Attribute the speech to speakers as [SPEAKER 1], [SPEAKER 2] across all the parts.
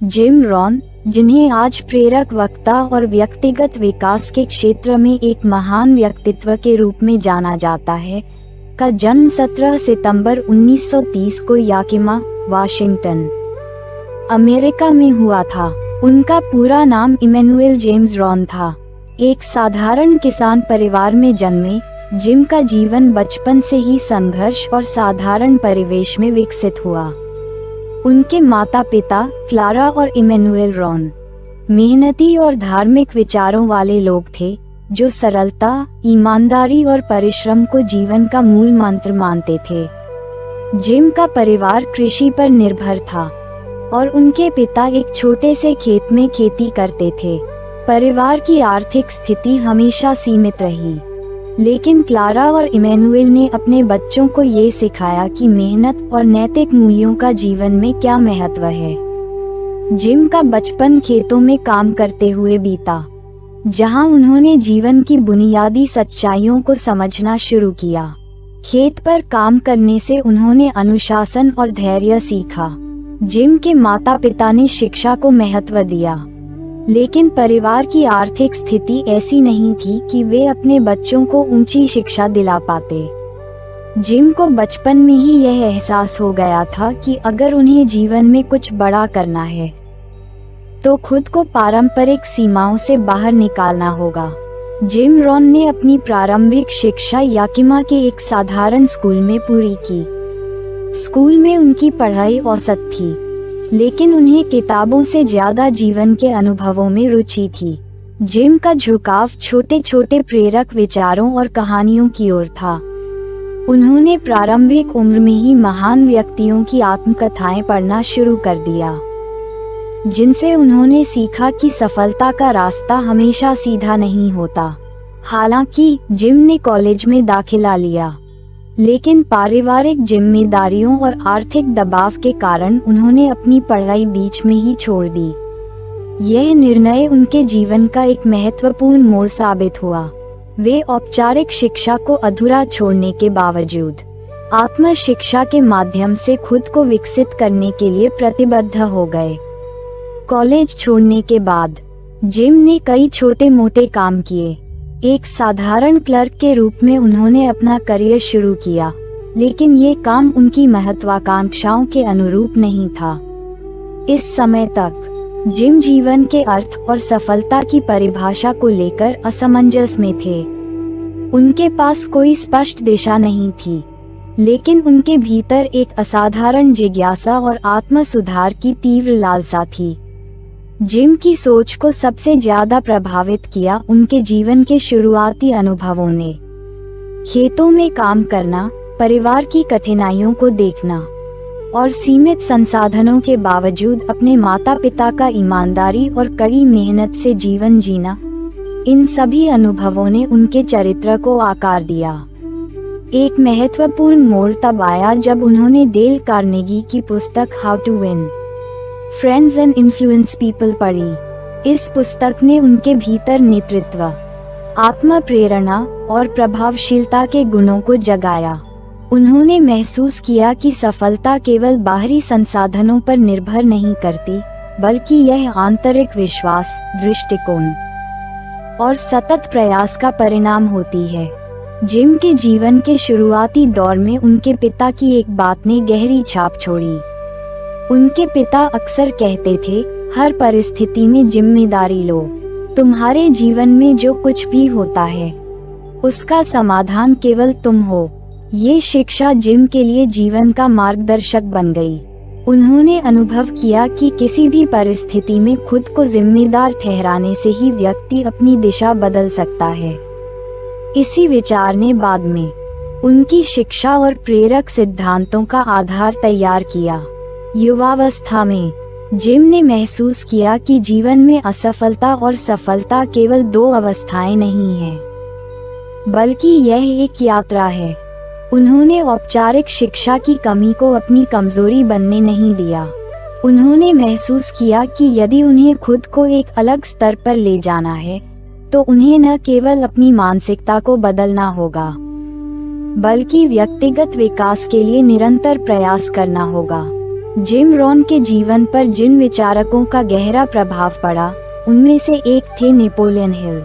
[SPEAKER 1] Jim Rohn, जिन्हें आज प्रेरक वक्ता और व्यक्तिगत विकास के क्षेत्र में एक महान व्यक्तित्व के रूप में जाना जाता है, का जन्म 17 सितंबर 1930 को याकिमा, वाशिंगटन, अमेरिका में हुआ था। उनका पूरा नाम इमैनुअल जेम्स रॉन था। एक साधारण किसान परिवार में जन्मे, जिम का जीवन बचपन से ही संघर्ष और साधारण परिवेश में विकसित हुआ। उनके माता पिता क्लारा और इमैनुअल रॉन मेहनती और धार्मिक विचारों वाले लोग थे, जो सरलता, ईमानदारी और परिश्रम को जीवन का मूल मंत्र मानते थे। जिम का परिवार कृषि पर निर्भर था और उनके पिता एक छोटे से खेत में खेती करते थे। परिवार की आर्थिक स्थिति हमेशा सीमित रही, लेकिन क्लारा और इमैनुअल ने अपने बच्चों को ये सिखाया कि मेहनत और नैतिक मूल्यों का जीवन में क्या महत्व है। जिम का बचपन खेतों में काम करते हुए बीता, जहां उन्होंने जीवन की बुनियादी सच्चाइयों को समझना शुरू किया। खेत पर काम करने से उन्होंने अनुशासन और धैर्य सीखा। जिम के माता पिता ने शिक्षा को महत्व दिया, लेकिन परिवार की आर्थिक स्थिति ऐसी नहीं थी कि वे अपने बच्चों को ऊंची शिक्षा दिला पाते। जिम को बचपन में ही यह एहसास हो गया था कि अगर उन्हें जीवन में कुछ बड़ा करना है, तो खुद को पारंपरिक सीमाओं से बाहर निकालना होगा। जिम रॉन ने अपनी प्रारंभिक शिक्षा याकिमा के एक साधारण स्कूल में पूरी की। स्कूल में उनकी पढ़ाई औसत थी, लेकिन उन्हें किताबों से ज्यादा जीवन के अनुभवों में रुचि थी। जिम का झुकाव छोटे छोटे प्रेरक विचारों और कहानियों की ओर था। उन्होंने प्रारंभिक उम्र में ही महान व्यक्तियों की आत्मकथाएं पढ़ना शुरू कर दिया, जिनसे उन्होंने सीखा कि सफलता का रास्ता हमेशा सीधा नहीं होता। हालांकि जिम ने कॉलेज में दाखिला लिया, लेकिन पारिवारिक जिम्मेदारियों और आर्थिक दबाव के कारण उन्होंने अपनी पढ़ाई बीच में ही छोड़ दी। यह निर्णय उनके जीवन का एक महत्वपूर्ण मोड़ साबित हुआ। वे औपचारिक शिक्षा को अधूरा छोड़ने के बावजूद आत्म शिक्षा के माध्यम से खुद को विकसित करने के लिए प्रतिबद्ध हो गए। कॉलेज छोड़ने के बाद जिम ने कई छोटे मोटे काम किए। एक साधारण क्लर्क के रूप में उन्होंने अपना करियर शुरू किया, लेकिन ये काम उनकी महत्वाकांक्षाओं के अनुरूप नहीं था। इस समय तक जिम जीवन के अर्थ और सफलता की परिभाषा को लेकर असमंजस में थे। उनके पास कोई स्पष्ट दिशा नहीं थी, लेकिन उनके भीतर एक असाधारण जिज्ञासा और आत्म सुधार की तीव्र लालसा थी। जिम की सोच को सबसे ज्यादा प्रभावित किया उनके जीवन के शुरुआती अनुभवों ने। खेतों में काम करना, परिवार की कठिनाइयों को देखना और सीमित संसाधनों के बावजूद अपने माता पिता का ईमानदारी और कड़ी मेहनत से जीवन जीना, इन सभी अनुभवों ने उनके चरित्र को आकार दिया। एक महत्वपूर्ण मोड़ तब आया जब उन्होंने डेल कार्नेगी की पुस्तक how to win friends and influence people पढ़ी। इस पुस्तक ने उनके भीतर नेतृत्व, आत्म प्रेरणा और प्रभावशीलता के गुणों को जगाया। उन्होंने महसूस किया कि सफलता केवल बाहरी संसाधनों पर निर्भर नहीं करती, बल्कि यह आंतरिक विश्वास, दृष्टिकोण और सतत प्रयास का परिणाम होती है। जिम के जीवन के शुरुआती दौर में उनके पिता की एक बात ने गहरी छाप छोड़ी। उनके पिता अक्सर कहते थे, हर परिस्थिति में जिम्मेदारी लो। तुम्हारे जीवन में जो कुछ भी होता है, उसका समाधान केवल तुम हो। ये शिक्षा जिम के लिए जीवन का मार्गदर्शक बन गई। उन्होंने अनुभव किया कि किसी भी परिस्थिति में खुद को जिम्मेदार ठहराने से ही व्यक्ति अपनी दिशा बदल सकता है। इसी विचार ने बाद में उनकी शिक्षा और प्रेरक सिद्धांतों का आधार तैयार किया। युवावस्था में जिम ने महसूस किया कि जीवन में असफलता और सफलता केवल दो अवस्थाएं नहीं हैं, बल्कि यह एक यात्रा है। उन्होंने औपचारिक शिक्षा की कमी को अपनी कमजोरी बनने नहीं दिया। उन्होंने महसूस किया कि यदि उन्हें खुद को एक अलग स्तर पर ले जाना है, तो उन्हें न केवल अपनी मानसिकता को बदलना होगा, बल्कि व्यक्तिगत विकास के लिए निरंतर प्रयास करना होगा। जिम रॉन के जीवन पर जिन विचारकों का गहरा प्रभाव पड़ा उनमें से एक थे नेपोलियन हिल,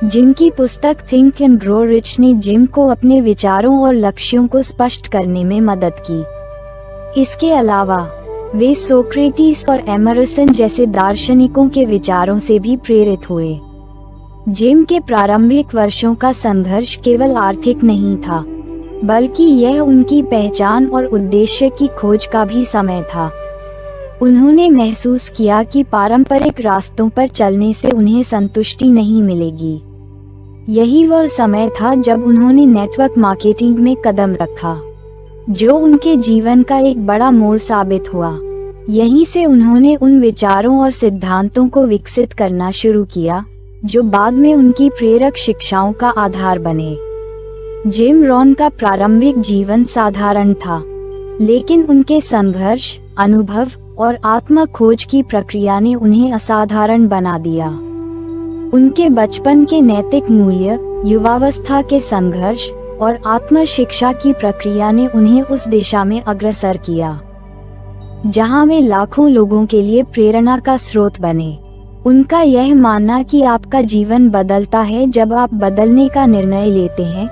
[SPEAKER 1] जिनकी पुस्तक थिंक एंड ग्रो रिच ने जिम को अपने विचारों और लक्ष्यों को स्पष्ट करने में मदद की। इसके अलावा वे सोक्रेटिस और एमरसन जैसे दार्शनिकों के विचारों से भी प्रेरित हुए। जिम के प्रारंभिक वर्षों का संघर्ष केवल आर्थिक नहीं था, बल्कि यह उनकी पहचान और उद्देश्य की खोज का भी समय था। उन्होंने महसूस किया कि पारंपरिक रास्तों पर चलने से उन्हें संतुष्टि नहीं मिलेगी। यही वह समय था जब उन्होंने नेटवर्क मार्केटिंग में कदम रखा, जो उनके जीवन का एक बड़ा मोड़ साबित हुआ। यहीं से उन्होंने उन विचारों और सिद्धांतों को विकसित करना शुरू किया जो बाद में उनकी प्रेरक शिक्षाओं का आधार बने। जिम रॉन का प्रारंभिक जीवन साधारण था, लेकिन उनके संघर्ष, अनुभव और आत्म खोज की प्रक्रिया ने उन्हें असाधारण बना दिया। उनके बचपन के नैतिक मूल्य, युवावस्था के संघर्ष और आत्म शिक्षा की प्रक्रिया ने उन्हें उस दिशा में अग्रसर किया जहां वे लाखों लोगों के लिए प्रेरणा का स्रोत बने। उनका यह मानना कि आपका जीवन बदलता है जब आप बदलने का निर्णय लेते हैं,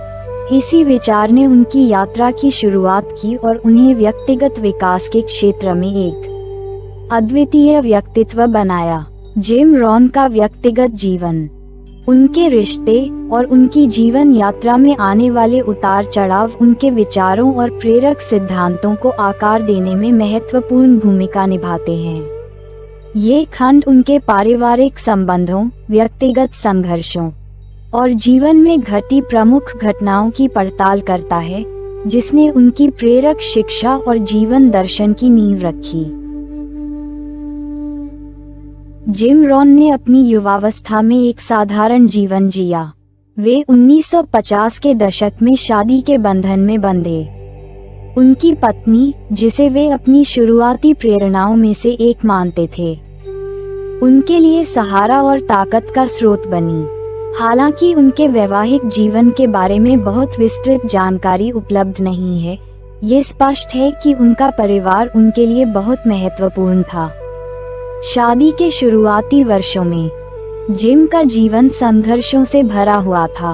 [SPEAKER 1] इसी विचार ने उनकी यात्रा की शुरुआत की और उन्हें व्यक्तिगत विकास के क्षेत्र में एक अद्वितीय व्यक्तित्व बनाया। जिम रॉन का व्यक्तिगत जीवन, उनके रिश्ते और उनकी जीवन यात्रा में आने वाले उतार चढ़ाव उनके विचारों और प्रेरक सिद्धांतों को आकार देने में महत्वपूर्ण भूमिका निभाते हैं। ये खंड उनके पारिवारिक संबंधों, व्यक्तिगत संघर्षों और जीवन में घटी प्रमुख घटनाओं की पड़ताल करता है, जिसने उनकी प्रेरक शिक्षा और जीवन दर्शन की नींव रखी। जिम रॉन ने अपनी युवावस्था में एक साधारण जीवन जिया। वे 1950 के दशक में शादी के बंधन में बंधे। उनकी पत्नी, जिसे वे अपनी शुरुआती प्रेरणाओं में से एक मानते थे, उनके लिए सहारा और ताकत का स्रोत बनी। हालांकि उनके वैवाहिक जीवन के बारे में बहुत विस्तृत जानकारी उपलब्ध नहीं है, ये स्पष्ट है कि उनका परिवार उनके लिए बहुत महत्वपूर्ण था। शादी के शुरुआती वर्षों में जिम का जीवन संघर्षों से भरा हुआ था।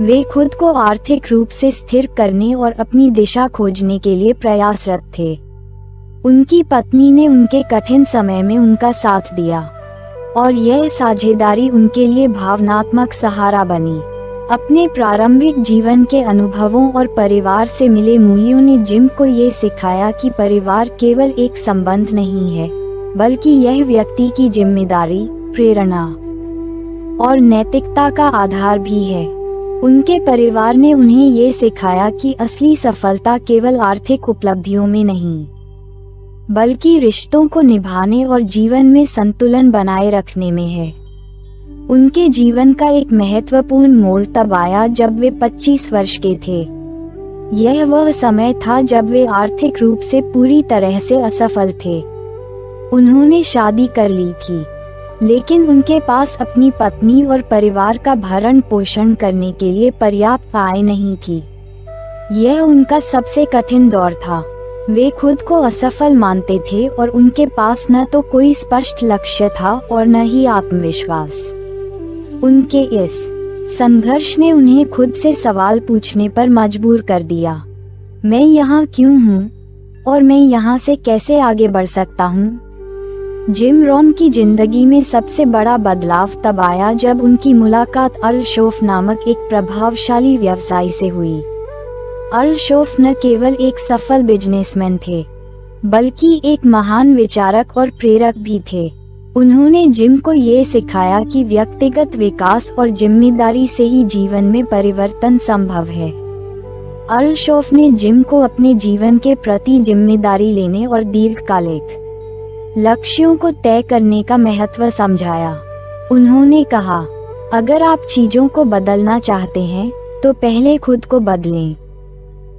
[SPEAKER 1] वे खुद को आर्थिक रूप से स्थिर करने और अपनी दिशा खोजने के लिए प्रयासरत थे। उनकी पत्नी ने उनके कठिन समय में उनका साथ दिया और यह साझेदारी उनके लिए भावनात्मक सहारा बनी। अपने प्रारंभिक जीवन के अनुभवों और परिवार से मिले मूल्यों ने जिम को ये सिखाया कि परिवार केवल एक संबंध नहीं है, बल्कि यह व्यक्ति की जिम्मेदारी, प्रेरणा और नैतिकता का आधार भी है। उनके परिवार ने उन्हें ये सिखाया कि असली सफलता केवल आर्थिक उपलब्धियों में नहीं, बल्कि रिश्तों को निभाने और जीवन में संतुलन बनाए रखने में है। उनके जीवन का एक महत्वपूर्ण मोड़ तब आया जब वे 25 वर्ष के थे। यह वह समय था जब वे आर्थिक रूप से पूरी तरह से असफल थे। उन्होंने शादी कर ली थी, लेकिन उनके पास अपनी पत्नी और परिवार का भरण पोषण करने के लिए पर्याप्त आय नहीं थी। यह उनका सबसे कठिन दौर था। वे खुद को असफल मानते थे और उनके पास न तो कोई स्पष्ट लक्ष्य था और न ही आत्मविश्वास। उनके इस संघर्ष ने उन्हें खुद से सवाल पूछने पर मजबूर कर दिया, मैं यहाँ क्यों हूँ और मैं यहाँ से कैसे आगे बढ़ सकता हूँ। जिम रॉन की जिंदगी में सबसे बड़ा बदलाव तब आया जब उनकी मुलाकात अर्ल शोफ नामक एक प्रभावशाली व्यवसायी से हुई। अर्ल शोफ न केवल एक सफल बिजनेसमैन थे, बल्कि एक महान विचारक और प्रेरक भी थे। उन्होंने जिम को ये सिखाया कि व्यक्तिगत विकास और जिम्मेदारी से ही जीवन में परिवर्तन संभव है। अर्ल शोफ ने जिम को अपने जीवन के प्रति जिम्मेदारी लेने और दीर्घकालिक लक्ष्यों को तय करने का महत्व समझाया। उन्होंने कहा, अगर आप चीजों को बदलना चाहते हैं तो पहले खुद को बदलें।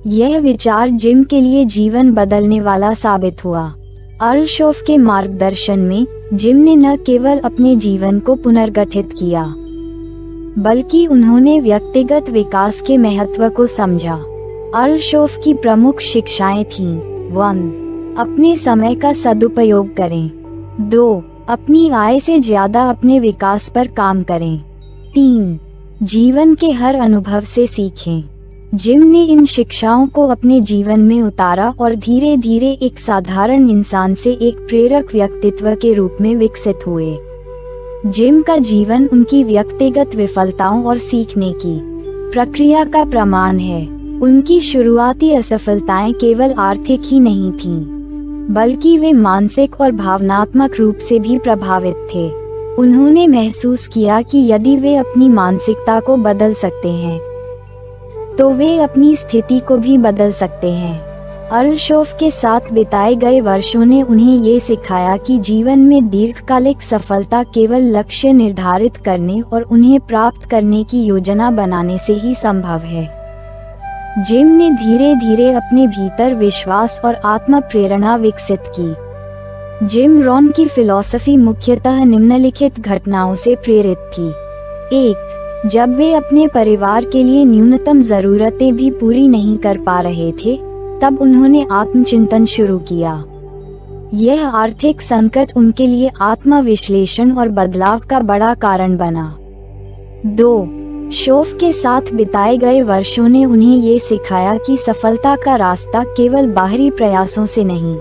[SPEAKER 1] यह विचार जिम के लिए जीवन बदलने वाला साबित हुआ। अर्ल शोफ के मार्गदर्शन में जिम ने न केवल अपने जीवन को पुनर्गठित किया, बल्कि उन्होंने व्यक्तिगत विकास के महत्व को समझा। अर्ल शोफ की प्रमुख शिक्षाएं थीं: 1. अपने समय का सदुपयोग करें। 2. अपनी आय से ज्यादा अपने विकास पर काम करें। 3. जीवन के हर अनुभव से सीखें। जिम ने इन शिक्षाओं को अपने जीवन में उतारा और धीरे धीरे एक साधारण इंसान से एक प्रेरक व्यक्तित्व के रूप में विकसित हुए। जिम का जीवन उनकी व्यक्तिगत विफलताओं और सीखने की प्रक्रिया का प्रमाण है। उनकी शुरुआती असफलताएं केवल आर्थिक ही नहीं थीं, बल्कि वे मानसिक और भावनात्मक रूप से भी प्रभावित थे। उन्होंने महसूस किया कि यदि वे अपनी मानसिकता को बदल सकते हैं, तो वे अपनी स्थिति को भी बदल सकते हैं। अर्लशॉफ के साथ बिताए गए वर्षों ने उन्हें ये सिखाया कि जीवन में दीर्घकालिक सफलता केवल लक्ष्य निर्धारित करने और उन्हें प्राप्त करने की योजना बनाने से ही संभव है। जिम ने धीरे धीरे अपने भीतर विश्वास और आत्म प्रेरणा विकसित की। जिम रॉन की फिलॉसफी मुख्यतः निम्नलिखित घटनाओं से प्रेरित थी। 1. जब वे अपने परिवार के लिए न्यूनतम जरूरतें भी पूरी नहीं कर पा रहे थे, तब उन्होंने आत्मचिंतन शुरू किया। यह आर्थिक संकट उनके लिए आत्मविश्लेषण और बदलाव का बड़ा कारण बना। 2. शोफ के साथ बिताए गए वर्षों ने उन्हें ये सिखाया कि सफलता का रास्ता केवल बाहरी प्रयासों से नहीं,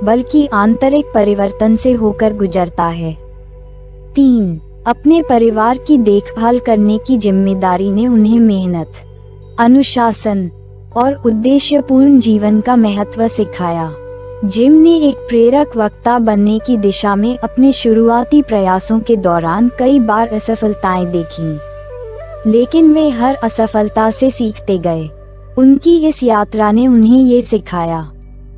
[SPEAKER 1] बल्कि आंतरिक परिवर्तन से होकर गुजरता है। 3. अपने परिवार की देखभाल करने की जिम्मेदारी ने उन्हें मेहनत, अनुशासन और उद्देश्यपूर्ण जीवन का महत्व सिखाया। जिम ने एक प्रेरक वक्ता बनने की दिशा में अपने शुरुआती प्रयासों के दौरान कई बार असफलताएं देखीं, लेकिन वे हर असफलता से सीखते गए। उनकी इस यात्रा ने उन्हें ये सिखाया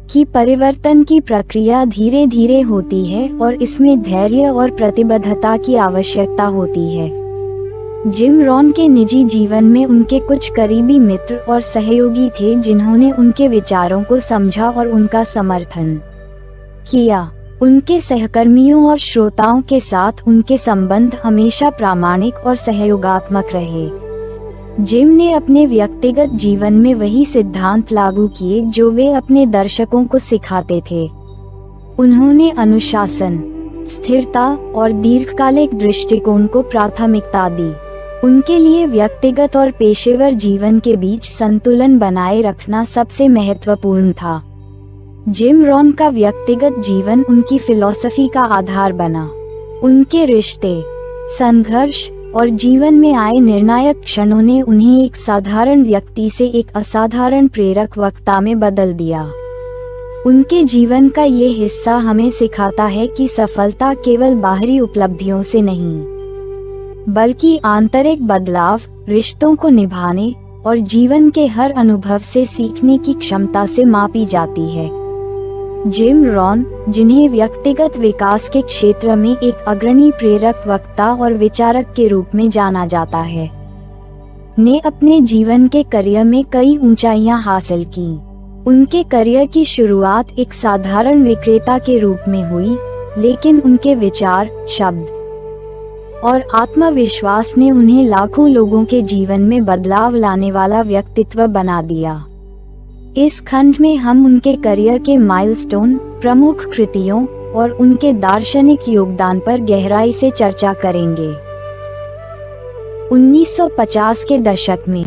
[SPEAKER 1] कि परिवर्तन की प्रक्रिया धीरे धीरे होती है और इसमें धैर्य और प्रतिबद्धता की आवश्यकता होती है। जिम रॉन के निजी जीवन में उनके कुछ करीबी मित्र और सहयोगी थे जिन्होंने उनके विचारों को समझा और उनका समर्थन किया। उनके सहकर्मियों और श्रोताओं के साथ उनके संबंध हमेशा प्रामाणिक और सहयोगात्मक रहे। जिम ने अपने व्यक्तिगत जीवन में वही सिद्धांत लागू किए जो वे अपने दर्शकों को सिखाते थे। उन्होंने अनुशासन, स्थिरता और दीर्घकालिक दृष्टिकोण को प्राथमिकता दी। उनके लिए व्यक्तिगत और पेशेवर जीवन के बीच संतुलन बनाए रखना सबसे महत्वपूर्ण था। जिम रॉन का व्यक्तिगत जीवन उनकी फिलॉसफी का आधार बना। उनके रिश्ते, संघर्ष और जीवन में आए निर्णायक क्षणों ने उन्हें एक साधारण व्यक्ति से एक असाधारण प्रेरक वक्ता में बदल दिया। उनके जीवन का ये हिस्सा हमें सिखाता है कि सफलता केवल बाहरी उपलब्धियों से नहीं, बल्कि आंतरिक बदलाव, रिश्तों को निभाने और जीवन के हर अनुभव से सीखने की क्षमता से मापी जाती है। जिम रॉन, जिन्हें व्यक्तिगत विकास के क्षेत्र में एक अग्रणी प्रेरक वक्ता और विचारक के रूप में जाना जाता है, ने अपने जीवन के करियर में कई ऊंचाइयां हासिल की। उनके करियर की शुरुआत एक साधारण विक्रेता के रूप में हुई, लेकिन उनके विचार, शब्द और आत्मविश्वास ने उन्हें लाखों लोगों के जीवन में बदलाव लाने वाला व्यक्तित्व बना दिया। इस खंड में हम उनके करियर के माइलस्टोन, प्रमुख कृतियों और उनके दार्शनिक योगदान पर गहराई से चर्चा करेंगे। 1950 के दशक में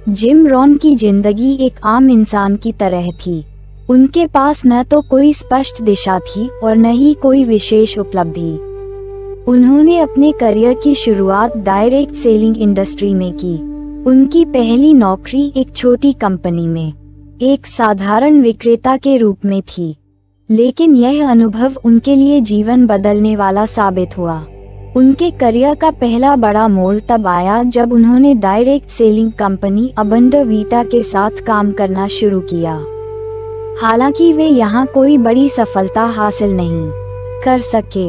[SPEAKER 1] जिम रॉन की जिंदगी एक आम इंसान की तरह थी। उनके पास न तो कोई स्पष्ट दिशा थी और न ही कोई विशेष उपलब्धि। उन्होंने अपने करियर की शुरुआत डायरेक्ट सेलिंग इंडस्ट्री में की। उनकी पहली नौकरी एक छोटी कंपनी में एक साधारण विक्रेता के रूप में थी, लेकिन यह अनुभव उनके लिए जीवन बदलने वाला साबित हुआ। उनके करियर का पहला बड़ा मोड़ तब आया जब उन्होंने डायरेक्ट सेलिंग कंपनी अबंडर वीटा के साथ काम करना शुरू किया। हालांकि वे यहाँ कोई बड़ी सफलता हासिल नहीं कर सके,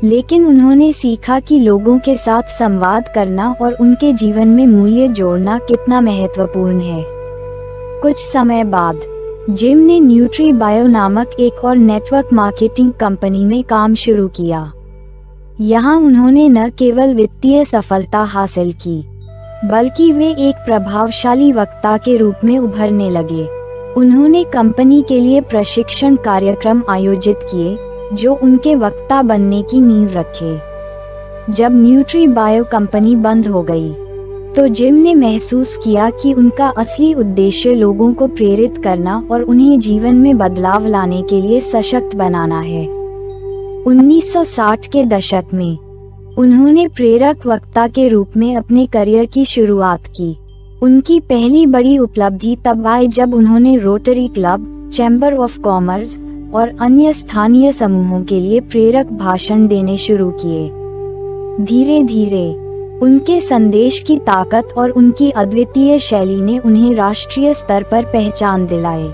[SPEAKER 1] लेकिन उन्होंने सीखा कि लोगों के साथ संवाद करना और उनके जीवन में मूल्य जोड़ना कितना महत्वपूर्ण है। कुछ समय बाद जिम ने न्यूट्री बायो नामक एक और नेटवर्क मार्केटिंग कंपनी में काम शुरू किया। यहाँ उन्होंने न केवल वित्तीय सफलता हासिल की, बल्कि वे एक प्रभावशाली वक्ता के रूप में उभरने लगे। उन्होंने कंपनी के लिए प्रशिक्षण कार्यक्रम आयोजित किए जो उनके वक्ता बनने की नींव रखे। जब न्यूट्री बायो कंपनी बंद हो गई तो जिम ने महसूस किया कि उनका असली उद्देश्य लोगों को प्रेरित करना और उन्हें जीवन में बदलाव लाने के लिए सशक्त बनाना है। 1960 के दशक में उन्होंने प्रेरक वक्ता के रूप में अपने करियर की शुरुआत की। उनकी पहली बड़ी उपलब्धि तब आई जब उन्होंने rotary club, chamber of commerce और अन्य स्थानीय समूहों के लिए प्रेरक भाषण देने शुरू किए। धीरे धीरे उनके संदेश की ताकत और उनकी अद्वितीय शैली ने उन्हें राष्ट्रीय स्तर पर पहचान दिलाई।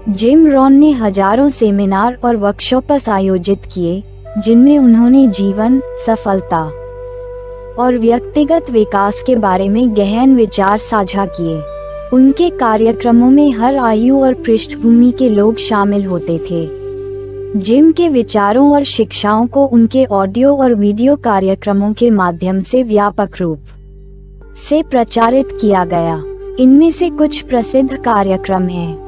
[SPEAKER 1] जिम रॉन ने हजारों सेमिनार और वर्कशॉप्स आयोजित किए जिनमें उन्होंने जीवन, सफलता और व्यक्तिगत विकास के बारे में गहन विचार साझा किए। उनके कार्यक्रमों में हर आयु और पृष्ठभूमि के लोग शामिल होते थे। जिम के विचारों और शिक्षाओं को उनके ऑडियो और वीडियो कार्यक्रमों के माध्यम से व्यापक रूप से प्रचारित किया गया। इनमें से कुछ प्रसिद्ध कार्यक्रम हैं।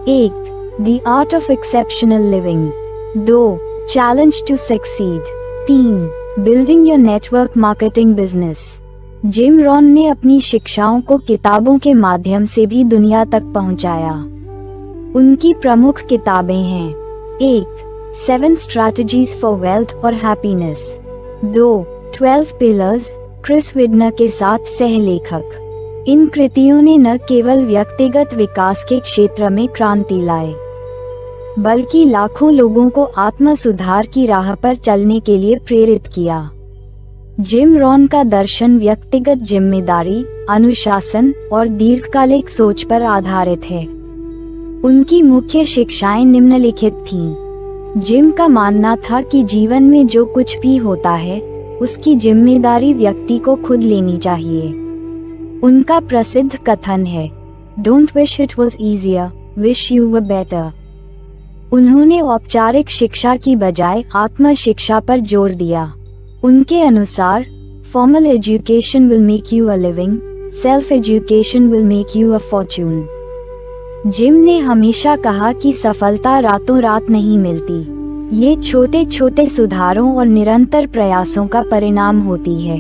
[SPEAKER 1] 1. The art of exceptional living. 2. Challenge to succeed. 3. Building your network marketing business. Jim Rohn ने अपनी शिक्षाओं को किताबों के माध्यम से भी दुनिया तक पहुंचाया। उनकी प्रमुख किताबें हैं: 1. 7 Strategies for Wealth और Happiness। 2. 12 Pillars, क्रिस विडनर के साथ सहलेखक। इन कृतियों ने न केवल व्यक्तिगत विकास के क्षेत्र में क्रांति लाई, बल्कि लाखों लोगों को आत्म सुधार की राह पर चलने के लिए प्रेरित किया। जिम रॉन का दर्शन व्यक्तिगत जिम्मेदारी, अनुशासन और दीर्घकालिक सोच पर आधारित है। उनकी मुख्य शिक्षाएं निम्नलिखित थीं। जिम का मानना था कि जीवन में जो कुछ भी होता है उसकी जिम्मेदारी व्यक्ति को खुद लेनी चाहिए। उनका प्रसिद्ध कथन है, "Don't wish it was easier, wish you were better।" उन्होंने औपचारिक शिक्षा की बजाय आत्म शिक्षा पर जोर दिया। उनके अनुसार, "Formal education will make you a living, self-education will make you a fortune।" Gym ने हमेशा कहा कि सफलता रातों रात नहीं मिलती, ये छोटे छोटे सुधारों और निरंतर प्रयासों का परिणाम होती है।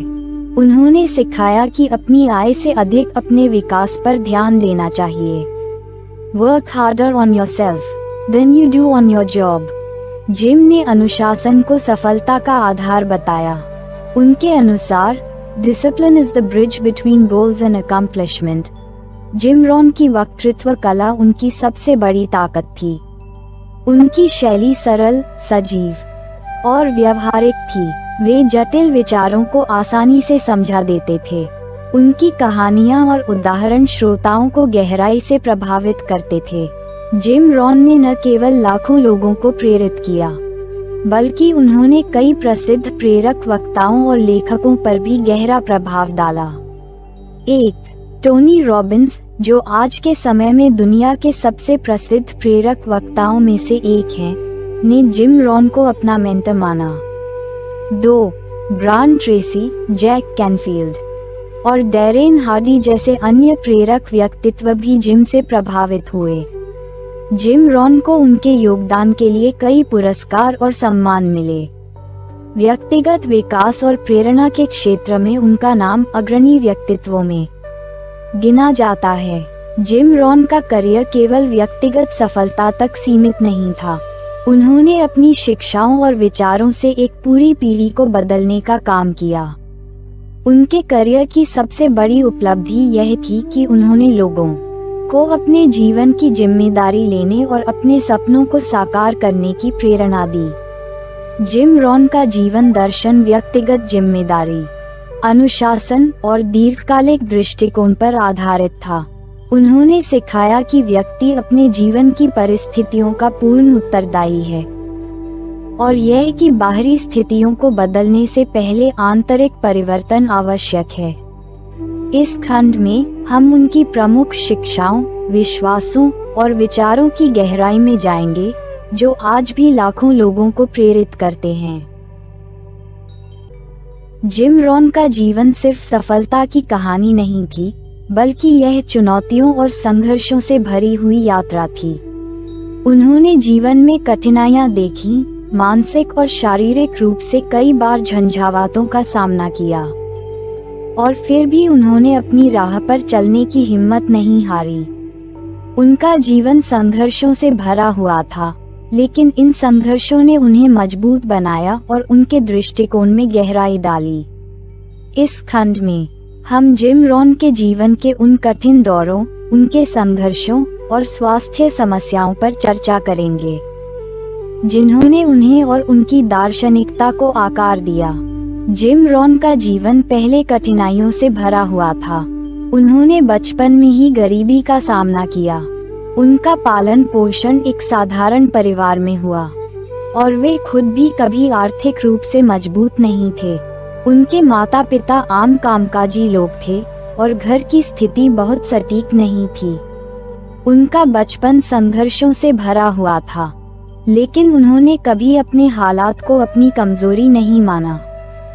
[SPEAKER 1] उन्होंने सिखाया कि अपनी आय से अधिक अपने विकास पर ध्यान देना चाहिए। Work harder on yourself then you do on your job. Jim ने अनुशासन को सफलता का आधार बताया। उनके अनुसार, discipline is the bridge between goals and accomplishment. Jim Rohn की वक्तृत्व कला उनकी सबसे बड़ी ताकत थी। उनकी शैली सरल, सजीव और व्यवहारिक थी। वे जटिल विचारों को आसानी से समझा देते थे। उनकी कहानियां और उदाहरण श्रोताओं को गहराई से प्रभावित करते थे। जिम रॉन ने न केवल लाखों लोगों को प्रेरित किया, बल्कि उन्होंने कई प्रसिद्ध प्रेरक वक्ताओं और लेखकों पर भी गहरा प्रभाव डाला। 1. टोनी रॉबिन्स, जो आज के समय में दुनिया के सबसे प्रसिद्ध प्रेरक वक्ताओं में से एक हैं, ने जिम रॉन को अपना मेंटर माना। 2. ब्रायन ट्रेसी, जैक कैनफील्ड और डैरेन हार्डी जैसे अन्य प्रेरक व्यक्तित्व भी जिम से प्रभावित हुए। जिम रॉन को उनके योगदान के लिए कई पुरस्कार और सम्मान मिले। व्यक्तिगत विकास और प्रेरणा के क्षेत्र में उनका नाम अग्रणी व्यक्तित्वों में गिना जाता है। जिम रॉन का करियर केवल व्यक्तिगत सफलता तक सीमित नहीं था। उन्होंने अपनी शिक्षाओं और विचारों से एक पूरी पीढ़ी को बदलने का काम किया। उनके करियर की सबसे बड़ी उपलब्धि यह थी कि उन्होंने लोगों को अपने जीवन की जिम्मेदारी लेने और अपने सपनों को साकार करने की प्रेरणा दी। जिम रॉन का जीवन दर्शन व्यक्तिगत जिम्मेदारी, अनुशासन और दीर्घकालिक दृष्टिकोण पर आधारित था। उन्होंने सिखाया कि व्यक्ति अपने जीवन की परिस्थितियों का पूर्ण उत्तरदायी है और यह कि बाहरी स्थितियों को बदलने से पहले आंतरिक परिवर्तन आवश्यक है। इस खंड में हम उनकी प्रमुख शिक्षाओं, विश्वासों और विचारों की गहराई में जाएंगे, जो आज भी लाखों लोगों को प्रेरित करते हैं। जिम रॉन का जीवन सिर्फ सफलता की कहानी नहीं थी, बल्कि यह चुनौतियों और संघर्षों से भरी हुई यात्रा थी। उन्होंने जीवन में कठिनाइयां देखी, मानसिक और शारीरिक रूप से कई बार झंझावातों का सामना किया, और फिर भी उन्होंने अपनी राह पर चलने की हिम्मत नहीं हारी। उनका जीवन संघर्षों से भरा हुआ था, लेकिन इन संघर्षों ने उन्हें मजबूत बनाया और उनके दृष्टिकोण में गहराई डाली। इस खंड में हम जिम रॉन के जीवन के उन कठिन दौरों, उनके संघर्षों और स्वास्थ्य समस्याओं पर चर्चा करेंगे, जिन्होंने उन्हें और उनकी दार्शनिकता को आकार दिया। जिम रॉन का जीवन पहले कठिनाइयों से भरा हुआ था। उन्होंने बचपन में ही गरीबी का सामना किया। उनका पालन पोषण एक साधारण परिवार में हुआ, और वे खुद भी कभी आर्थिक रूप से मजबूत नहीं थे। उनके माता पिता आम कामकाजी लोग थे और घर की स्थिति बहुत सटीक नहीं थी। उनका बचपन संघर्षों से भरा हुआ था, लेकिन उन्होंने कभी अपने हालात को अपनी कमजोरी नहीं माना।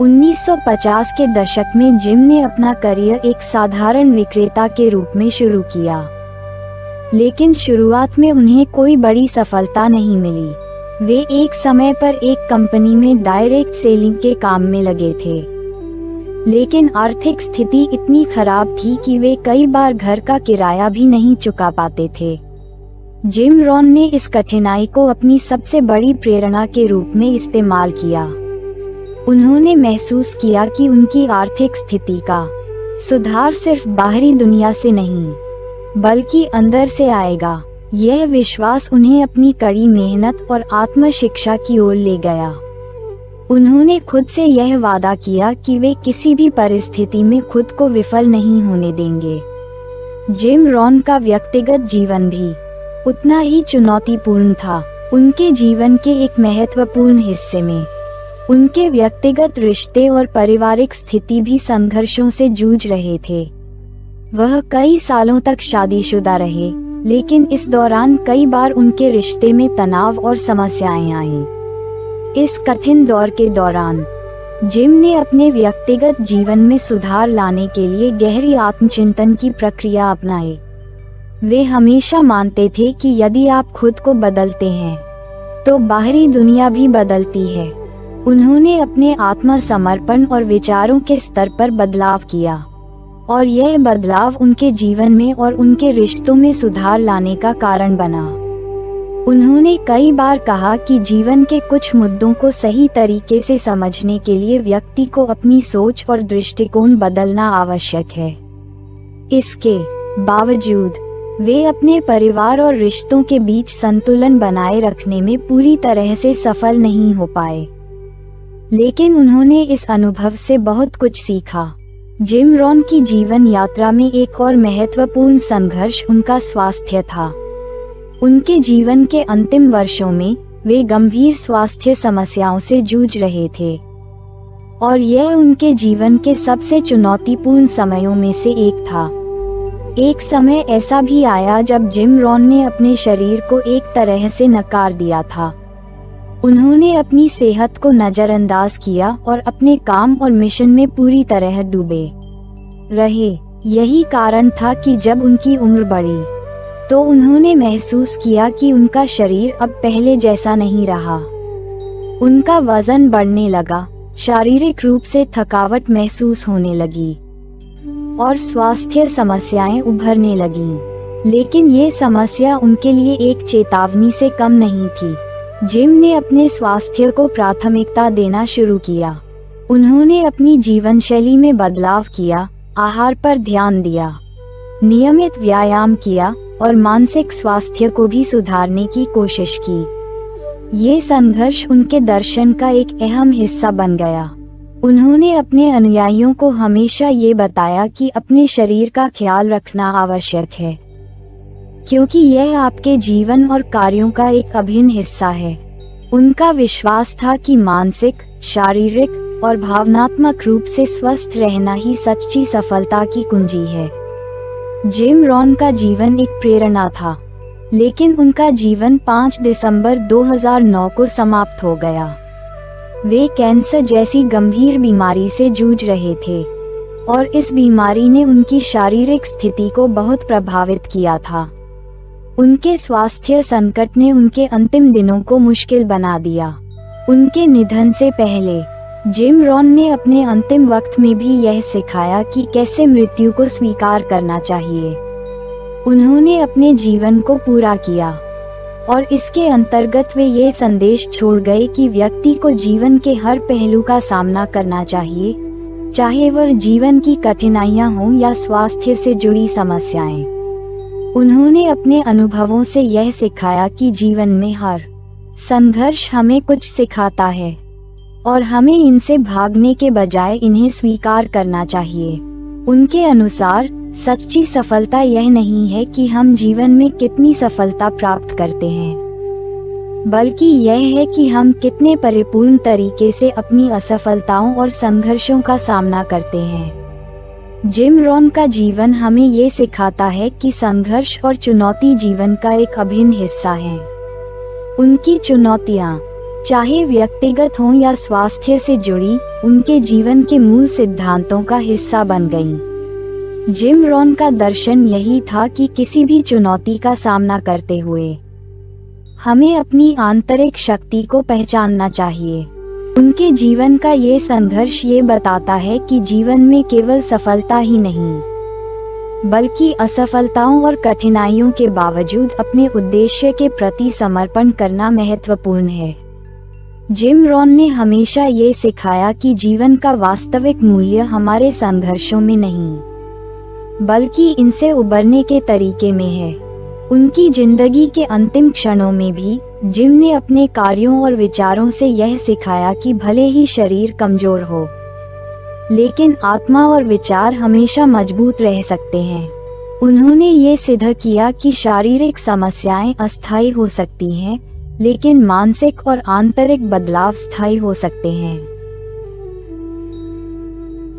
[SPEAKER 1] 1950 के दशक में जिम ने अपना करियर एक साधारण विक्रेता के रूप में शुरू किया, लेकिन शुरुआत में उन्हें कोई बड़ी सफलता नहीं मिली। वे एक समय पर एक कंपनी में डायरेक्ट सेलिंग के काम में लगे थे, लेकिन आर्थिक स्थिति इतनी खराब थी कि वे कई बार घर का किराया भी नहीं चुका पाते थे। जिम रॉन ने इस कठिनाई को अपनी सबसे बड़ी प्रेरणा के रूप में इस्तेमाल किया। उन्होंने महसूस किया कि उनकी आर्थिक स्थिति का सुधार सिर्फ बाहरी दुनिया से नहीं, बल्कि अंदर से आएगा। यह विश्वास उन्हें अपनी कड़ी मेहनत और आत्म शिक्षा की ओर ले गया। उन्होंने खुद से यह वादा किया कि वे किसी भी परिस्थिति में खुद को विफल नहीं होने देंगे। जिम रॉन का व्यक्तिगत जीवन भी उतना ही चुनौतीपूर्ण था। उनके जीवन के एक महत्वपूर्ण हिस्से में उनके व्यक्तिगत रिश्ते और पारिवारिक स्थिति भी संघर्षों से जूझ रहे थे। वह कई सालों तक शादीशुदा रहे, लेकिन इस दौरान कई बार उनके रिश्ते में तनाव और समस्याएं आईं। इस कठिन दौर के दौरान जिम ने अपने व्यक्तिगत जीवन में सुधार लाने के लिए गहरी आत्मचिंतन की प्रक्रिया अपनाई। वे हमेशा मानते थे कि यदि आप खुद को बदलते हैं, तो बाहरी दुनिया भी बदलती है। उन्होंने अपने आत्मसमर्पण और विचारों के स्तर पर बदलाव किया, और यह बदलाव उनके जीवन में और उनके रिश्तों में सुधार लाने का कारण बना। उन्होंने कई बार कहा कि जीवन के कुछ मुद्दों को सही तरीके से समझने के लिए व्यक्ति को अपनी सोच और दृष्टिकोण बदलना आवश्यक है। इसके बावजूद वे अपने परिवार और रिश्तों के बीच संतुलन बनाए रखने में पूरी तरह से सफल नहीं हो पाए, लेकिन उन्होंने इस अनुभव से बहुत कुछ सीखा। जिम रॉन की जीवन यात्रा में एक और महत्वपूर्ण संघर्ष उनका स्वास्थ्य था। उनके जीवन के अंतिम वर्षों में वे गंभीर स्वास्थ्य समस्याओं से जूझ रहे थे, और यह उनके जीवन के सबसे चुनौतीपूर्ण समयों में से एक था। एक समय ऐसा भी आया जब जिम रॉन ने अपने शरीर को एक तरह से नकार दिया था। उन्होंने अपनी सेहत को नजरअंदाज किया और अपने काम और मिशन में पूरी तरह डूबे रहे। यही कारण था कि जब उनकी उम्र बढ़ी, तो उन्होंने महसूस किया कि उनका शरीर अब पहले जैसा नहीं रहा। उनका वजन बढ़ने लगा, शारीरिक रूप से थकावट महसूस होने लगी, और स्वास्थ्य समस्याएं उभरने लगीं। लेकिन ये समस्या उनके लिए एक चेतावनी से कम नहीं थी। जिम ने अपने स्वास्थ्य को प्राथमिकता देना शुरू किया। उन्होंने अपनी जीवन शैली में बदलाव किया, आहार पर ध्यान दिया, नियमित व्यायाम किया और मानसिक स्वास्थ्य को भी सुधारने की कोशिश की। ये संघर्ष उनके दर्शन का एक अहम हिस्सा बन गया। उन्होंने अपने अनुयायियों को हमेशा ये बताया कि अपने शरीर का ख्याल रखना आवश्यक है, क्योंकि यह आपके जीवन और कार्यों का एक अभिन्न हिस्सा है। उनका विश्वास था कि मानसिक, शारीरिक और भावनात्मक रूप से स्वस्थ रहना ही सच्ची सफलता की कुंजी है। जिम रॉन का जीवन एक प्रेरणा था, लेकिन उनका जीवन 5 दिसंबर 2009 को समाप्त हो गया। वे कैंसर जैसी गंभीर बीमारी से जूझ रहे थे, और इस बीमारी ने उनकी शारीरिक स्थिति को बहुत प्रभावित किया था। उनके स्वास्थ्य संकट ने उनके अंतिम दिनों को मुश्किल बना दिया। उनके निधन से पहले जिम रॉन ने अपने अंतिम वक्त में भी यह सिखाया कि कैसे मृत्यु को स्वीकार करना चाहिए। उन्होंने अपने जीवन को पूरा किया और इसके अंतर्गत वे ये संदेश छोड़ गए कि व्यक्ति को जीवन के हर पहलू का सामना करना चाहिए, चाहे वह जीवन की कठिनाइयां हों या स्वास्थ्य से जुड़ी समस्याएं। उन्होंने अपने अनुभवों से यह सिखाया कि जीवन में हर संघर्ष हमें कुछ सिखाता है और हमें इनसे भागने के बजाय इन्हें स्वीकार करना चाहिए। उनके अनुसार सच्ची सफलता यह नहीं है कि हम जीवन में कितनी सफलता प्राप्त करते हैं, बल्कि यह है कि हम कितने परिपूर्ण तरीके से अपनी असफलताओं और संघर्षों का सामना करते हैं। जिम रॉन का जीवन हमें ये सिखाता है कि संघर्ष और चुनौती जीवन का एक अभिन्न हिस्सा है। उनकी चुनौतियाँ, चाहे व्यक्तिगत हों या स्वास्थ्य से जुड़ी, उनके जीवन के मूल सिद्धांतों का हिस्सा बन गईं। जिम रॉन का दर्शन यही था कि किसी भी चुनौती का सामना करते हुए हमें अपनी आंतरिक शक्ति को पहचानना चाहिए। उनके जीवन का ये संघर्ष ये बताता है कि जीवन में केवल सफलता ही नहीं, बल्कि असफलताओं और कठिनाइयों के बावजूद अपने उद्देश्य के प्रति समर्पण करना महत्वपूर्ण है। जिम रॉन ने हमेशा ये सिखाया कि जीवन का वास्तविक मूल्य हमारे संघर्षों में नहीं, बल्कि इनसे उबरने के तरीके में है। उनकी जिंदगी के अंतिम क्षणों में भी जिम ने अपने कार्यों और विचारों से यह सिखाया कि भले ही शरीर कमजोर हो, लेकिन आत्मा और विचार हमेशा मजबूत रह सकते हैं। उन्होंने ये सिद्ध किया कि शारीरिक समस्याएं अस्थायी हो सकती हैं, लेकिन मानसिक और आंतरिक बदलाव स्थायी हो सकते हैं।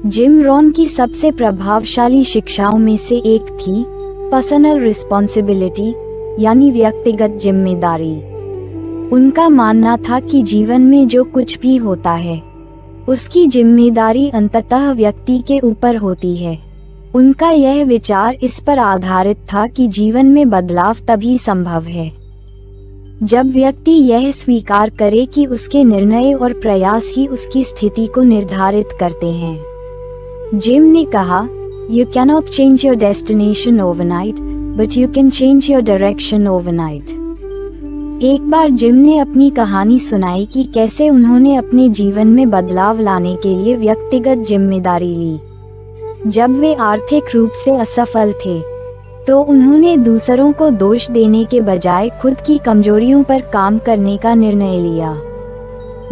[SPEAKER 1] जिम रॉन की सबसे प्रभावशाली शिक्षाओं में से एक थी पर्सनल रिस्पॉन्सिबिलिटी, यानी व्यक्तिगत जिम्मेदारी। उनका मानना था कि जीवन में जो कुछ भी होता है उसकी जिम्मेदारी अंततः व्यक्ति के ऊपर होती है। उनका यह विचार इस पर आधारित था कि जीवन में बदलाव तभी संभव है जब व्यक्ति यह स्वीकार करे कि उसके निर्णय और प्रयास ही उसकी स्थिति को निर्धारित करते हैं। जिम ने कहा, You cannot change your destination overnight, but you can change your direction overnight. एक बार जिम ने अपनी कहानी सुनाई कि कैसे उन्होंने अपने जीवन में बदलाव लाने के लिए व्यक्तिगत जिम्मेदारी ली। जब वे आर्थिक रूप से असफल थे, तो उन्होंने दूसरों को दोष देने के बजाय खुद की कमजोरियों पर काम करने का निर्णय लिया।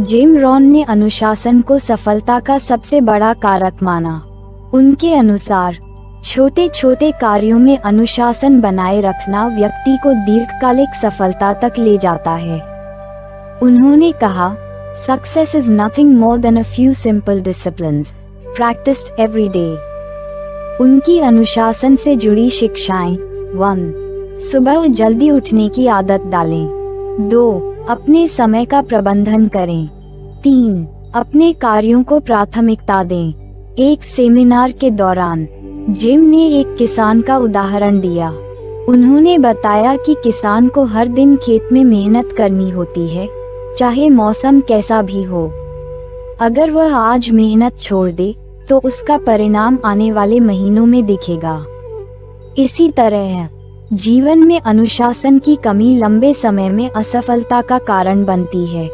[SPEAKER 1] जिम रॉन ने अनुशासन को सफलता का सबसे बड़ा कारक माना। उनके अनुसार छोटे छोटे कार्यों में अनुशासन बनाए रखना व्यक्ति को दीर्घकालिक सफलता तक ले जाता है। उन्होंने कहा, success is nothing more than a few simple disciplines practised every day. उनकी अनुशासन से जुड़ी शिक्षाएं: 1. सुबह जल्दी उठने की आदत डालें। 2. अपने समय का प्रबंधन करें। 3. अपने कार्यों को प्राथमिकता दें। एक सेमिनार के दौरान जिम ने एक किसान का उदाहरण दिया। उन्होंने बताया कि किसान को हर दिन खेत में मेहनत करनी होती है, चाहे मौसम कैसा भी हो। अगर वह आज मेहनत छोड़ दे तो उसका परिणाम आने वाले महीनों में दिखेगा। इसी तरह जीवन में अनुशासन की कमी लंबे समय में असफलता का कारण बनती है।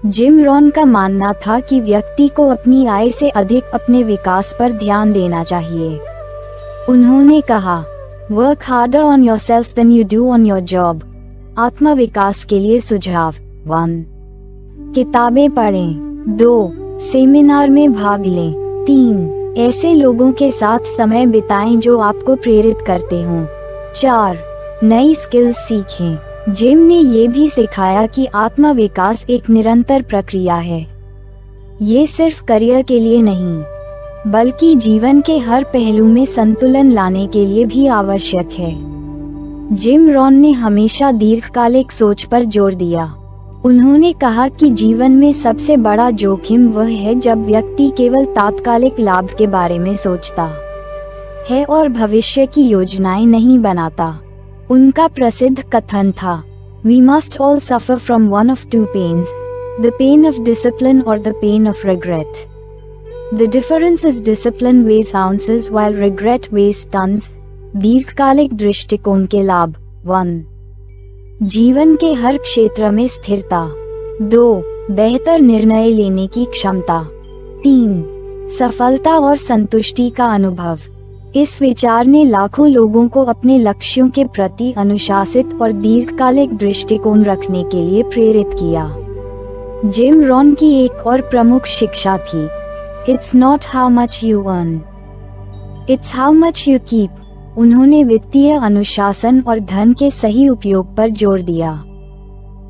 [SPEAKER 1] जिम रॉन का मानना था कि व्यक्ति को अपनी आय से अधिक अपने विकास पर ध्यान देना चाहिए। उन्होंने कहा, work harder on yourself then you do on your job. आत्मविकास के लिए सुझाव: 1. किताबें पढ़ें। 2. सेमिनार में भाग लें। 3. ऐसे लोगों के साथ समय बिताएं जो आपको प्रेरित करते हों। 4. नई स्किल्स सीखें। जिम ने ये भी सिखाया कि आत्मविकास एक निरंतर प्रक्रिया है। ये सिर्फ करियर के लिए नहीं, बल्कि जीवन के हर पहलू में संतुलन लाने के लिए भी आवश्यक है। जिम रॉन ने हमेशा दीर्घकालिक सोच पर जोर दिया। उन्होंने कहा कि जीवन में सबसे बड़ा जोखिम वह है जब व्यक्ति केवल तात्कालिक लाभ के बारे में सोचता है और भविष्य की योजनाएं नहीं बनाता। उनका प्रसिद्ध कथन था, "We must all suffer from one of two pains, the pain of discipline or the pain of regret. The difference is discipline weighs ounces while regret weighs tons." दीर्घकालिक दृष्टिकोण के लाभ। 1. जीवन के हर क्षेत्र में स्थिरता। 2. बेहतर निर्णय लेने की क्षमता। 3. सफलता और संतुष्टि का अनुभव। इस विचार ने लाखों लोगों को अपने लक्ष्यों के प्रति अनुशासित और दीर्घकालिक दृष्टिकोण रखने के लिए प्रेरित किया। जिम रॉन की एक और प्रमुख शिक्षा थी, "It's not how much you earn, it's how much you keep." उन्होंने वित्तीय अनुशासन और धन के सही उपयोग पर जोर दिया।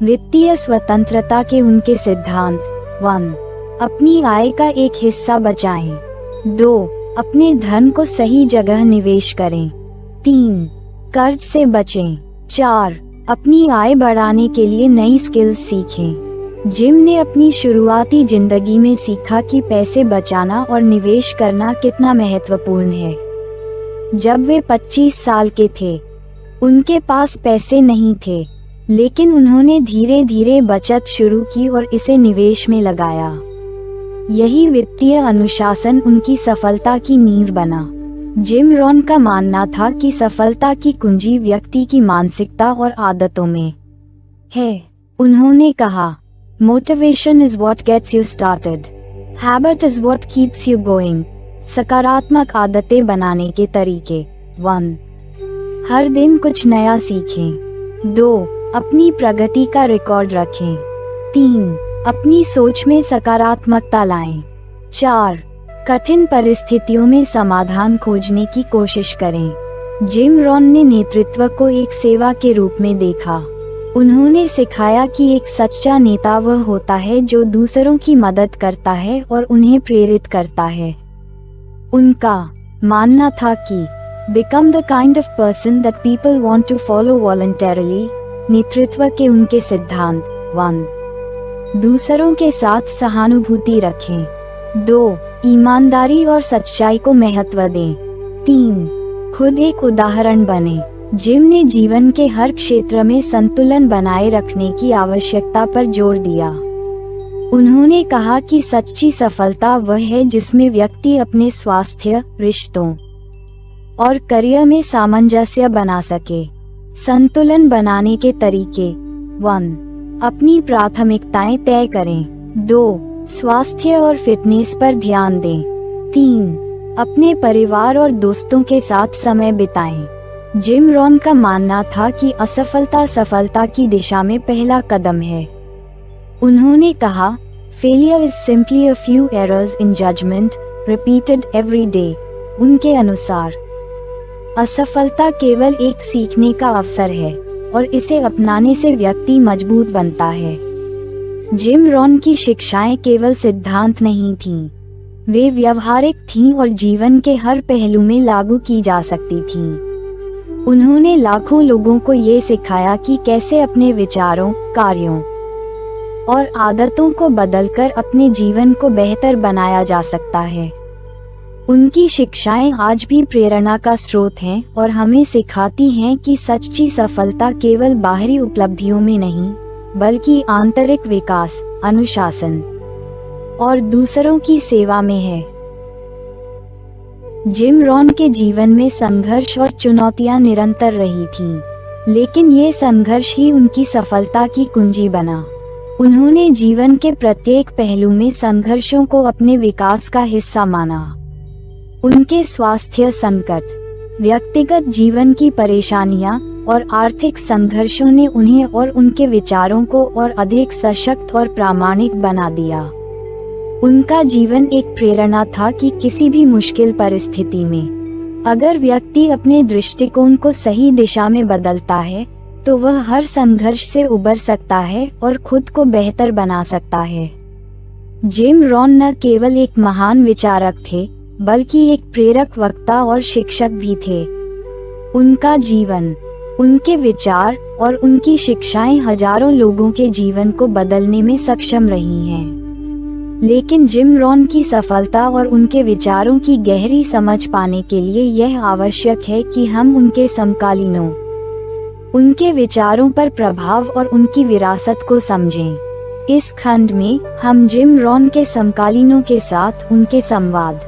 [SPEAKER 1] वित्तीय स्वतंत्रता के उनके सिद्धांत। 1. अपनी आय का एक हिस्सा बचाएं। 2. अपने धन को सही जगह निवेश करें। 3. कर्ज से बचें। 4. अपनी आय बढ़ाने के लिए नई स्किल्स सीखें। जिम ने अपनी शुरुआती जिंदगी में सीखा कि पैसे बचाना और निवेश करना कितना महत्वपूर्ण है। जब वे 25 साल के थे, उनके पास पैसे नहीं थे, लेकिन उन्होंने धीरे धीरे बचत शुरू की और इसे निवेश में लगाया। यही वित्तीय अनुशासन उनकी सफलता की नींव बना। जिम रॉन का मानना था कि सफलता की कुंजी व्यक्ति की मानसिकता और आदतों में है। उन्होंने कहा, "Motivation is what gets you started. Habit is what keeps you going." सकारात्मक आदतें बनाने के तरीके। 1. हर दिन कुछ नया सीखें। 2. अपनी प्रगति का रिकॉर्ड रखें। 3. अपनी सोच में सकारात्मकता लाएं। 4. कठिन परिस्थितियों में समाधान खोजने की कोशिश करें। जिम रॉन ने नेतृत्व को एक सेवा के रूप में देखा। उन्होंने सिखाया कि एक सच्चा नेता वह होता है जो दूसरों की मदद करता है और उन्हें प्रेरित करता है। उनका मानना था कि "Become the kind of person that people want to follow voluntarily." नेतृत्व के उनके सिद्धांत। 1. दूसरों के साथ सहानुभूति रखें। 2. ईमानदारी और सच्चाई को महत्व दें। 3. खुद एक उदाहरण बने। जिम ने जीवन के हर क्षेत्र में संतुलन बनाए रखने की आवश्यकता पर जोर दिया। उन्होंने कहा कि सच्ची सफलता वह है जिसमें व्यक्ति अपने स्वास्थ्य, रिश्तों और करियर में सामंजस्य बना सके। संतुलन बनाने के तरीके। 1. अपनी प्राथमिकताएं तय करें। 2. स्वास्थ्य और फिटनेस पर ध्यान दें। 3. अपने परिवार और दोस्तों के साथ समय बिताएं। जिम रॉन का मानना था कि असफलता सफलता की दिशा में पहला कदम है। उन्होंने कहा, "Failure is simply a few errors in judgment, repeated every day." उनके अनुसार असफलता केवल एक सीखने का अवसर है और इसे अपनाने से व्यक्ति मजबूत बनता है। जिम रॉन की शिक्षाएं केवल सिद्धांत नहीं थीं, वे व्यवहारिक थीं और जीवन के हर पहलू में लागू की जा सकती थीं। उन्होंने लाखों लोगों को ये सिखाया कि कैसे अपने विचारों, कार्यों और आदतों को बदलकर अपने जीवन को बेहतर बनाया जा सकता है। उनकी शिक्षाएं आज भी प्रेरणा का स्रोत हैं और हमें सिखाती हैं कि सच्ची सफलता केवल बाहरी उपलब्धियों में नहीं, बल्कि आंतरिक विकास, अनुशासन और दूसरों की सेवा में है। जिम रॉन के जीवन में संघर्ष और चुनौतियां निरंतर रही थीं, लेकिन ये संघर्ष ही उनकी सफलता की कुंजी बना। उन्होंने जीवन के प्रत्येक पहलू में संघर्षों को अपने विकास का हिस्सा माना। उनके स्वास्थ्य संकट, व्यक्तिगत जीवन की परेशानियां और आर्थिक संघर्षों ने उन्हें और उनके विचारों को और अधिक सशक्त और प्रामाणिक बना दिया। उनका जीवन एक प्रेरणा था कि किसी भी मुश्किल परिस्थिति में अगर व्यक्ति अपने दृष्टिकोण को सही दिशा में बदलता है तो वह हर संघर्ष से उबर सकता है और खुद को बेहतर बना सकता है। जिम रॉन न केवल एक महान विचारक थे, बल्कि एक प्रेरक वक्ता और शिक्षक भी थे। उनका जीवन, उनके विचार और उनकी शिक्षाएं हजारों लोगों के जीवन को बदलने में सक्षम रही हैं। लेकिन जिम रॉन की सफलता और उनके विचारों की गहरी समझ पाने के लिए यह आवश्यक है कि हम उनके समकालीनों, उनके विचारों पर प्रभाव और उनकी विरासत को समझें। इस खंड में हम जिम रॉन के समकालीनों के साथ उनके संवाद,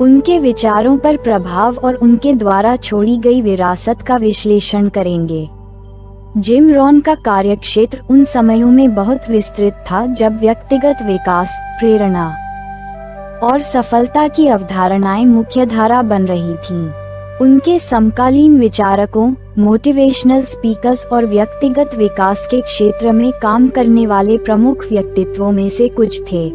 [SPEAKER 1] उनके विचारों पर प्रभाव और उनके द्वारा छोड़ी गई विरासत का विश्लेषण करेंगे। जिम रॉन का कार्यक्षेत्र उन समयों में बहुत विस्तृत था जब व्यक्तिगत विकास, प्रेरणा और सफलता की अवधारणाएं मुख्यधारा बन रही थीं। उनके समकालीन विचारकों, मोटिवेशनल स्पीकर्स और व्यक्तिगत विकास के क्षेत्र में काम करने वाले प्रमुख व्यक्तित्वों में से कुछ थे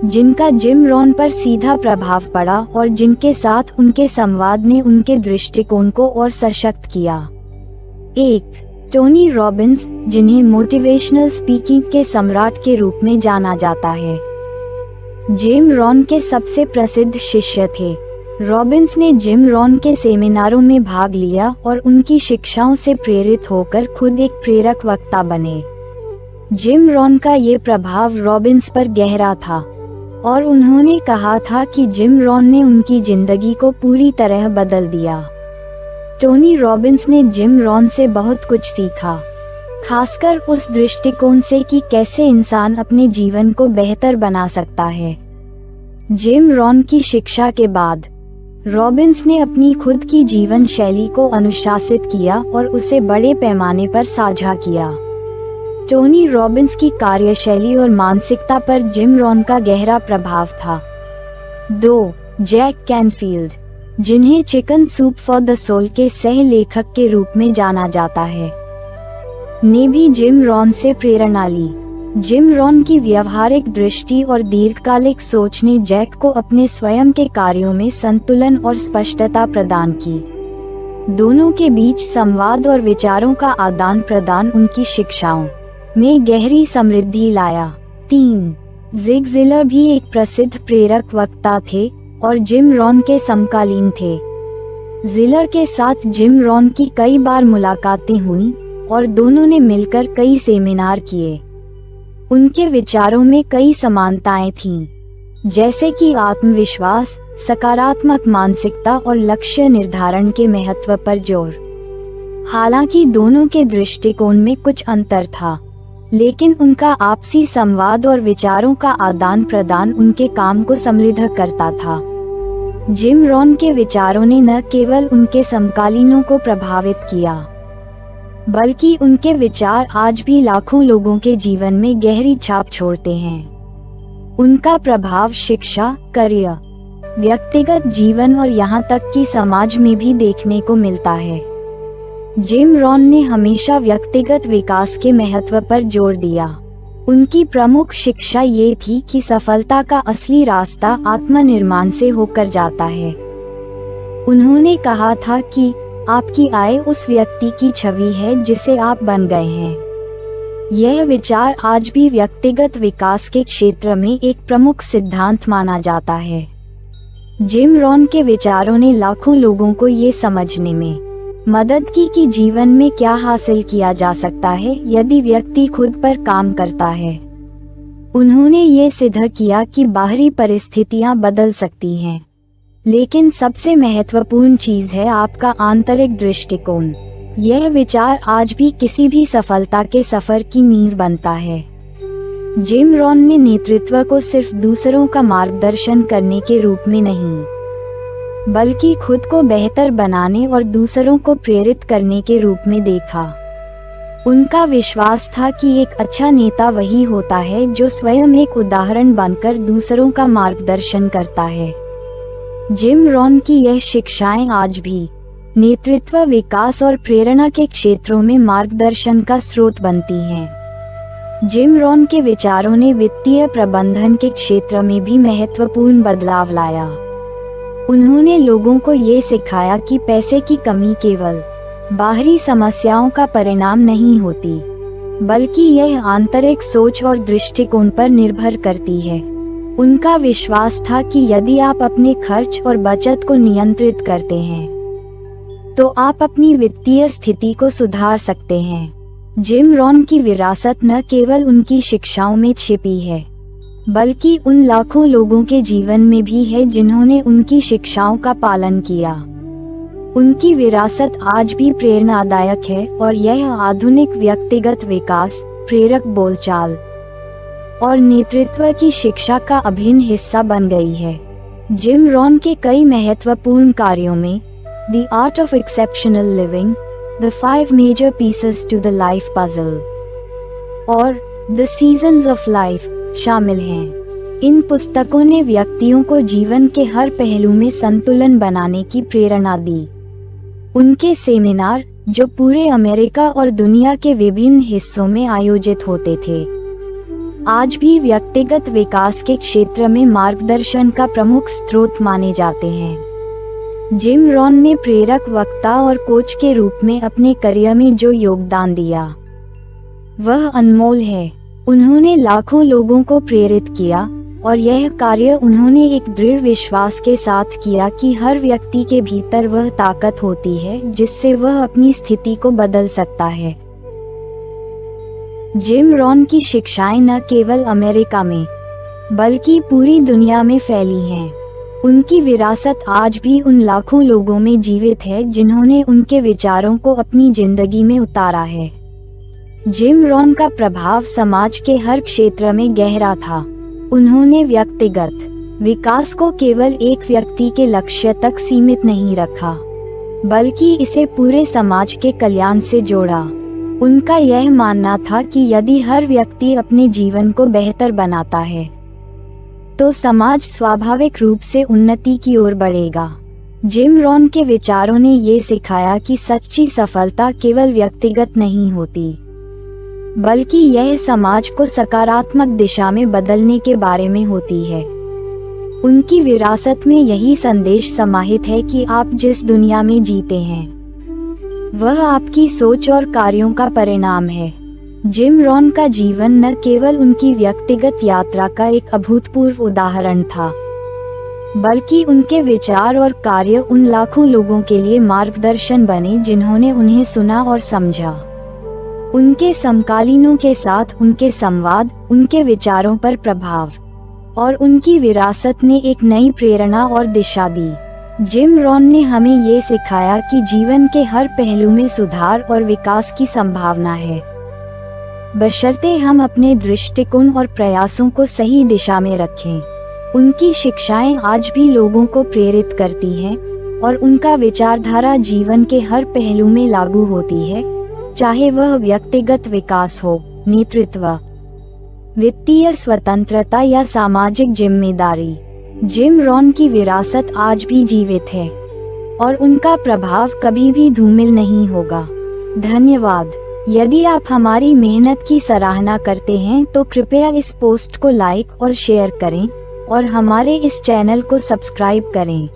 [SPEAKER 1] जिनका जिम रॉन पर सीधा प्रभाव पड़ा और जिनके साथ उनके संवाद ने उनके दृष्टिकोण को और सशक्त किया। 1. टोनी रॉबिन्स, जिन्हें मोटिवेशनल स्पीकिंग के सम्राट के रूप में जाना जाता है, जिम रॉन के सबसे प्रसिद्ध शिष्य थे। रॉबिन्स ने जिम रॉन के सेमिनारों में भाग लिया और उनकी शिक्षाओं से प्रेरित होकर खुद एक प्रेरक वक्ता बने। जिम रॉन का ये प्रभाव रॉबिन्स पर गहरा था और उन्होंने कहा था कि जिम रॉन ने उनकी जिंदगी को पूरी तरह बदल दिया। टोनी रॉबिन्स ने जिम रॉन से बहुत कुछ सीखा, खासकर उस दृष्टिकोण से कि कैसे इंसान अपने जीवन को बेहतर बना सकता है। जिम रॉन की शिक्षा के बाद रॉबिन्स ने अपनी खुद की जीवन शैली को अनुशासित किया और उसे बड़े पैमाने पर साझा किया। टोनी रॉबिन्स की कार्यशैली और मानसिकता पर जिम रॉन का गहरा प्रभाव था। 2. जैक कैनफील्ड, जिन्हें chicken soup for the soul के सह लेखक के रूप में जाना जाता है, ने भी जिम रॉन से प्रेरणा ली। जिम रॉन की व्यवहारिक दृष्टि और दीर्घकालिक सोच ने जैक को अपने स्वयं के कार्यों में संतुलन और स्पष्टता प्रदान की। दोनों के बीच संवाद और विचारों का आदान प्रदान उनकी शिक्षाओं में गहरी समृद्धि लाया। 3. जिग ज़िलर भी एक प्रसिद्ध प्रेरक वक्ता थे और जिम रॉन के समकालीन थे। ज़िलर के साथ जिम रॉन की कई बार मुलाकातें हुईं और दोनों ने मिलकर कई सेमिनार किए। उनके विचारों में कई समानताएं थीं, जैसे कि आत्मविश्वास, सकारात्मक मानसिकता और लक्ष्य निर्धारण के महत्व पर जोर। हालांकि दोनों के दृष्टिकोण में कुछ अंतर था, लेकिन उनका आपसी संवाद और विचारों का आदान प्रदान उनके काम को समृद्ध करता था। जिम रॉन के विचारों ने न केवल उनके समकालीनों को प्रभावित किया, बल्कि उनके विचार आज भी लाखों लोगों के जीवन में गहरी छाप छोड़ते हैं। उनका प्रभाव शिक्षा, करियर, व्यक्तिगत जीवन और यहाँ तक कि समाज में भी देखने को मिलता है। जिम रॉन ने हमेशा व्यक्तिगत विकास के महत्व पर जोर दिया। उनकी प्रमुख शिक्षा ये थी कि सफलता का असली रास्ता आत्मनिर्माण से होकर जाता है। उन्होंने कहा था कि आपकी आय उस व्यक्ति की छवि है जिसे आप बन गए हैं। यह विचार आज भी व्यक्तिगत विकास के क्षेत्र में एक प्रमुख सिद्धांत माना जाता है। जिम रॉन के विचारों ने लाखों लोगों को ये समझने में मदद की कि जीवन में क्या हासिल किया जा सकता है यदि व्यक्ति खुद पर काम करता है। उन्होंने ये सिद्ध किया कि बाहरी परिस्थितियां बदल सकती हैं, लेकिन सबसे महत्वपूर्ण चीज है आपका आंतरिक दृष्टिकोण। यह विचार आज भी किसी भी सफलता के सफर की नींव बनता है। जिम रॉन ने नेतृत्व को सिर्फ दूसरों का मार्गदर्शन करने के रूप में नहीं, बल्कि खुद को बेहतर बनाने और दूसरों को प्रेरित करने के रूप में देखा। उनका विश्वास था कि एक अच्छा नेता वही होता है जो स्वयं एक उदाहरण बनकर दूसरों का मार्गदर्शन करता है। जिम रॉन की यह शिक्षाएं आज भी नेतृत्व, विकास और प्रेरणा के क्षेत्रों में मार्गदर्शन का स्रोत बनती हैं। जिम रॉन के विचारों ने वित्तीय प्रबंधन के क्षेत्र में भी महत्वपूर्ण बदलाव लाया। उन्होंने लोगों को ये सिखाया कि पैसे की कमी केवल बाहरी समस्याओं का परिणाम नहीं होती, बल्कि यह आंतरिक सोच और दृष्टिकोण पर निर्भर करती है। उनका विश्वास था कि यदि आप अपने खर्च और बचत को नियंत्रित करते हैं तो आप अपनी वित्तीय स्थिति को सुधार सकते हैं। जिम रॉन की विरासत न केवल उनकी शिक्षाओं में छिपी है, बल्कि उन लाखों लोगों के जीवन में भी है जिन्होंने उनकी शिक्षाओं का पालन किया। उनकी विरासत आज भी प्रेरणादायक है और यह आधुनिक व्यक्तिगत विकास, प्रेरक बोलचाल और नेतृत्व की शिक्षा का अभिन्न हिस्सा बन गई है। जिम रॉन के कई महत्वपूर्ण कार्यों में the art of exceptional living, the 5 major pieces to the life puzzle और द सीजन्स ऑफ लाइफ शामिल हैं। इन पुस्तकों ने व्यक्तियों को जीवन के हर पहलू में संतुलन बनाने की प्रेरणा दी। उनके सेमिनार, जो पूरे अमेरिका और दुनिया के विभिन्न हिस्सों में आयोजित होते थे, आज भी व्यक्तिगत विकास के क्षेत्र में मार्गदर्शन का प्रमुख स्रोत माने जाते हैं। जिम रॉन ने प्रेरक वक्ता और कोच के रूप में अपने करियर में जो योगदान दिया, वह अनमोल है। उन्होंने लाखों लोगों को प्रेरित किया और यह कार्य उन्होंने एक दृढ़ विश्वास के साथ किया कि हर व्यक्ति के भीतर वह ताकत होती है जिससे वह अपनी स्थिति को बदल सकता है। जिम रॉन की शिक्षाएं न केवल अमेरिका में, बल्कि पूरी दुनिया में फैली हैं। उनकी विरासत आज भी उन लाखों लोगों में जीवित है जिन्होंने उनके विचारों को अपनी जिंदगी में उतारा है। जिम रॉन का प्रभाव समाज के हर क्षेत्र में गहरा था। उन्होंने व्यक्तिगत विकास को केवल एक व्यक्ति के लक्ष्य तक सीमित नहीं रखा, बल्कि इसे पूरे समाज के कल्याण से जोड़ा। उनका यह मानना था कि यदि हर व्यक्ति अपने जीवन को बेहतर बनाता है, तो समाज स्वाभाविक रूप से उन्नति की ओर बढ़ेगा। जिम रॉन के विचारों ने ये सिखाया कि सच्ची सफलता केवल व्यक्तिगत नहीं होती, बल्कि यह समाज को सकारात्मक दिशा में बदलने के बारे में होती है। उनकी विरासत में यही संदेश समाहित है कि आप जिस दुनिया में जीते हैं, वह आपकी सोच और कार्यों का परिणाम है। जिम रॉन का जीवन न केवल उनकी व्यक्तिगत यात्रा का एक अभूतपूर्व उदाहरण था, बल्कि उनके विचार और कार्य उन लाखों लोगों के लिए मार्गदर्शन बने जिन्होंने उन्हें सुना और समझा। उनके समकालीनों के साथ उनके संवाद, उनके विचारों पर प्रभाव और उनकी विरासत ने एक नई प्रेरणा और दिशा दी। जिम रॉन ने हमें ये सिखाया कि जीवन के हर पहलू में सुधार और विकास की संभावना है, बशर्ते हम अपने दृष्टिकोण और प्रयासों को सही दिशा में रखें। उनकी शिक्षाएं आज भी लोगों को प्रेरित करती हैं और उनका विचारधारा जीवन के हर पहलू में लागू होती है, चाहे वह व्यक्तिगत विकास हो, नेतृत्व, वित्तीय स्वतंत्रता या सामाजिक जिम्मेदारी। जिम रॉन की विरासत आज भी जीवित है और उनका प्रभाव कभी भी धूमिल नहीं होगा। धन्यवाद। यदि आप हमारी मेहनत की सराहना करते हैं तो कृपया इस पोस्ट को लाइक और शेयर करें और हमारे इस चैनल को सब्सक्राइब करें।